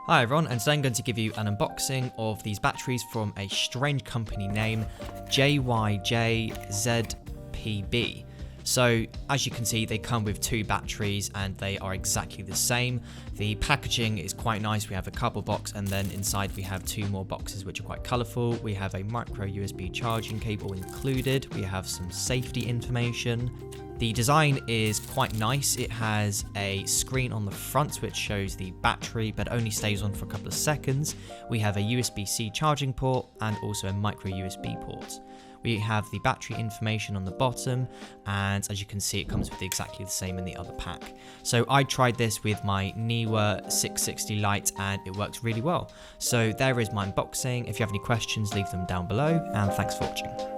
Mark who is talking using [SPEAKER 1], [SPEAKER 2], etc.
[SPEAKER 1] Hi everyone, and today I'm going to give you an unboxing of these batteries from a strange company name, JYJZPB. So as you can see, they come with two batteries and they are exactly the same. The packaging is quite nice. We have a cardboard box, and then inside we have two more boxes which are quite colourful. We have a micro USB charging cable included. We have some safety information. The design is quite nice. It has a screen on the front which shows the battery but only stays on for a couple of seconds. We have a USB-C charging port and also a micro USB port. We have the battery information on the bottom, and as you can see, it comes with exactly the same in the other pack. So I tried this with my Neewer 660 Lite and it works really well. So there is my unboxing. If you have any questions, leave them down below, and thanks for watching.